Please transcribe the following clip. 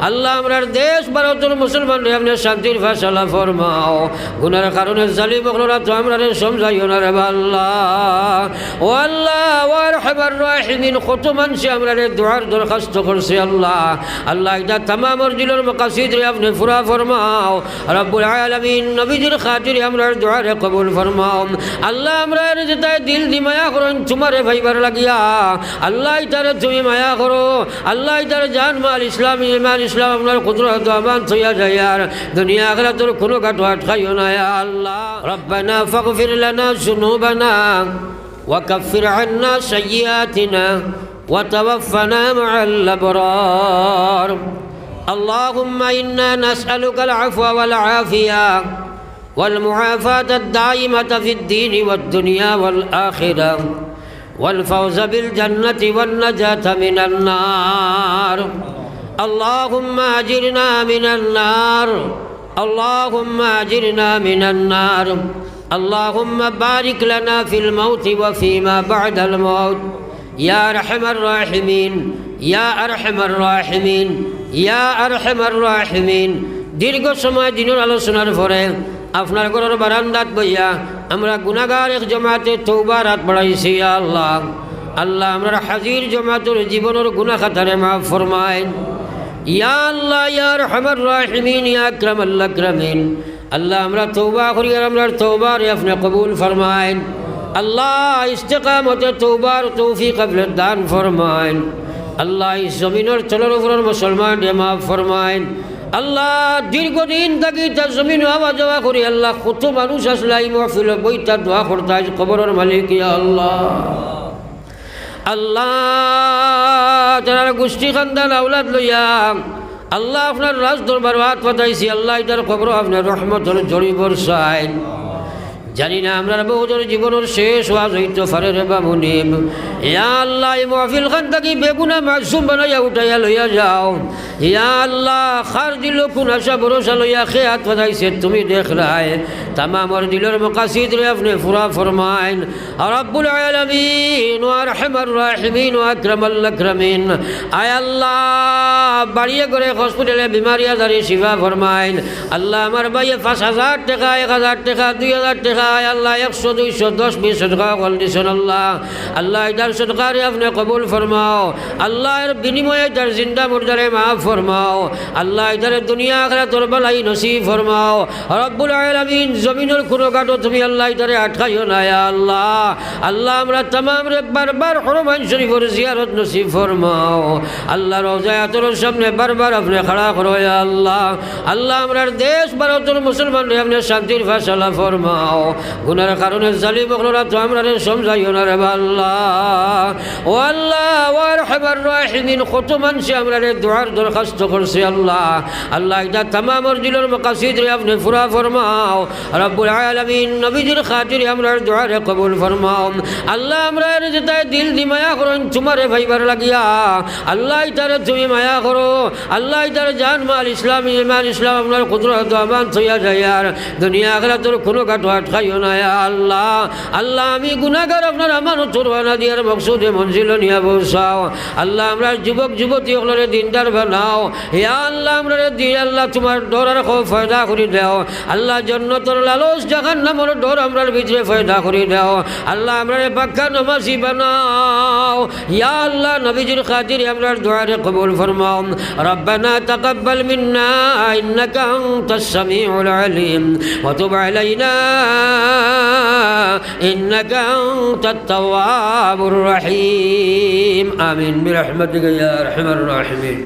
আল্লাহ আমরার দেশ ভারতের মুসলমান রে আপনি শান্তির ফয়সালা ফরমাও। গুনার কারণে জালিম ওরা তো আমরা সমঝাইও না রে আল্লাহ। ও আল্লাহ ও আরহামার রাহিমিন, কত মানুষে আমরা দোয়ার দরখাস্ত করছে আল্লাহ। আল্লাহ এটা তামাম দিলের মাকাসিদ রে আপনি পুরা ফরমাও রব্বুল আলামিন। নবীজির খাতিরে আমরা দোয়ারে কবুল ফরমাও আল্লাহ। আমরা যেটা দিল দি মায়া করেন তোমারে ভাইবার লাগিয়া আল্লাহ, ইতারে তুমি মায়া করো আল্লাহ। ইতারে জান মাল ইসলাম ইমান ইসলাম আপনার কুদরত আমান থইয়া যায় আর দুনিয়া আখিরাতের কোনো গাঁট আটকাইও না আল্লাহ। রব্বানা ফাগফির লানা যুনুবানা ওয়া কাফির আন্না সাইয়্যাতিনা ওয়া তাওয়াফানা মা'আল আবরার। আল্লাহুম্মা ইন্না নাসআলুকাল আফওয়া ওয়াল আফিয়া والمعافاة الدائمة في الدين والدنيا والآخرة والفوز بالجنة والنجاة من النار. اللهم أجرنا من النار، اللهم أجرنا من النار. اللهم بارك لنا في الموت وفيما بعد الموت يا أرحم الراحمين يا أرحم الراحمين يا أرحم الراحمين. দীর্ঘ সময় দিনের আলোচনার পরে আপনার ঘরের বারান্দাত বইয়া আমরা গুনাহগার এক জমাতে তওবা রাত বাড়াইছি আল্লাহ। আল্লাহ আমরা হাজির জমাতের জীবনের গুনাহ খাতারে মাফ ফরমায়েন ইয়া আল্লাহ ইয়া আরহামার রাহিমিন ইয়া আকরামাল আকরামিন। আল্লাহ আমরা তওবা করি আর আমরা তওবার আপনি কবুল ফরমায়েন আল্লাহ। ইস্তেকামতে তওবার তৌফিক আপনি দান ফরমায়েন আল্লাহ। এই জমিনের তলের উপরের মুসলমান মাফ ফরমায়েন আল্লাহ। দীর্ঘদিন থাকি তার জমিন আওয়া যাওয়া করি আল্লাহ। কত মানুষ আসলে এই মহফিল বইটা দোয়া করতে কবরের মালিক ইয়া আল্লাহ। আল্লাহ তার গোষ্ঠী খানদান আওলাদ লইয়া আল্লাহ আপনার রাজ দরবার হাত পাতাইছি আল্লাহ। এটার কবর আপনার রহমতের জড়ি বর্ষায়। জানি না আমরা বহুদের জীবনের শেষ ওয়াজ হইতে পারে রে বা মুনিব। ইয়া আল্লাহ এই মাহফিল খান থাকি বেগুনা মাসুম বানাইয়া উঠাইয়া লইয়া যাও ইয়া আল্লাহ। খার দিল কোন আশা ভরসা লইয়া খেয়াত পাঠাইছে তুমি দেখ রায় তামামর দিলের মাকাসিদ রে আপনি পুরা ফরমাইন রব্বুল আলামিন ওয়া আরহামার রাহিমিন ওয়া আকরামাল আকরামিন। আয় আল্লাহ বাড়িয়ে করে হসপিটালে বিমারি আজারি শিফা ফরমাইন আল্লাহ। আমার ভাইয়ে 5,000 টাকা 1,000 টাকা 2,000 টাকা আল্লাহ 100 200 10 20 টাকা কল দিছেন আল্লাহ। আল্লাহ এটার সদকারে আপনি কবুল ফরমাও আল্লাহ। এর বিনিময়ে তার জিন্দা মুর্দারে মাফ ফরমাও আল্লাহ। এটার দুনিয়া আখিরাতের বালাই নসিব ফরমাও রব্বুল আলামিন। জমিনের কোনো গাঁটো তুমি আল্লাহ এটারে আটকাইও না আল্লাহ। আল্লাহ আমরা তামাম রে বারবার হরমাইন শরীফের জিয়ারত নসিব ফরমাও আল্লাহ। রওজায়াতের সামনে বারবার আপনি খাড়া করো আল্লাহ। আল্লাহ আমরার দেশ ভারতের মুসলমান রে আপনি শান্তির ফয়সালা ফরমাও। গুনার কারণে জালিম ওরা তো আমরা সমঝাইও না রে আল্লাহ। ও আল্লাহ ও আরহামার রাহিমিন, কত মানুষে আমরা দোয়ার দরখাস্ত করছে আল্লাহ। আল্লাহ এটা তামাম দিলের মাকাসিদ রে আপনি পুরা ফরমাও রব্বুল আলামিন। নবীজির খাতিরে আমরা দোয়ারে কবুল ফরমাও আল্লাহ। আমরা যেটা দিল দি মায়া করেন তোমারে ভাইবার লাগিয়া আল্লাহ। ইতারে তুমি মায়া করো আল্লাহ। ইতারে জান মাল ইসলাম ইমান ইসলাম আপনার কুদরত আমান থইয়া যায় আর দুনিয়া আখিরাতের কোনো গাঁট আটকাইও না আল্লাহ। আল্লাহ আমি গুনাহগার আপনার আমানতের বানা দিয়ার মকসুদে মঞ্জিল নিয়া পৌঁছাও আল্লাহ। আমরা যুবক যুবতী সকলের দিনদার বানাও ইয়া আল্লাহ। আমরা দিন আল্লাহ তোমার ডর আর খুব ফয়দা করে দাও আল্লাহ। জান্নাতের লালস জাহান্নামের ডর আমরার ভিতরে ফয়দা করে দাও আল্লাহ। আমরা পাক্কা নামাজি বানাও ইয়া আল্লাহ। নবীজির খাতিরে আমরা দুআরে কবুল ফরমাও রব্বানা তাকাব্বাল মিন্না ইন্নাকা আনতাস সামিউল আলিম ওয়া তুব আলাইনা ইন্নাকা আনতাত তাওয়াবুর রহিম। আমিন বিরহমাতিকা ইয়া আরহামার রাহিমিন।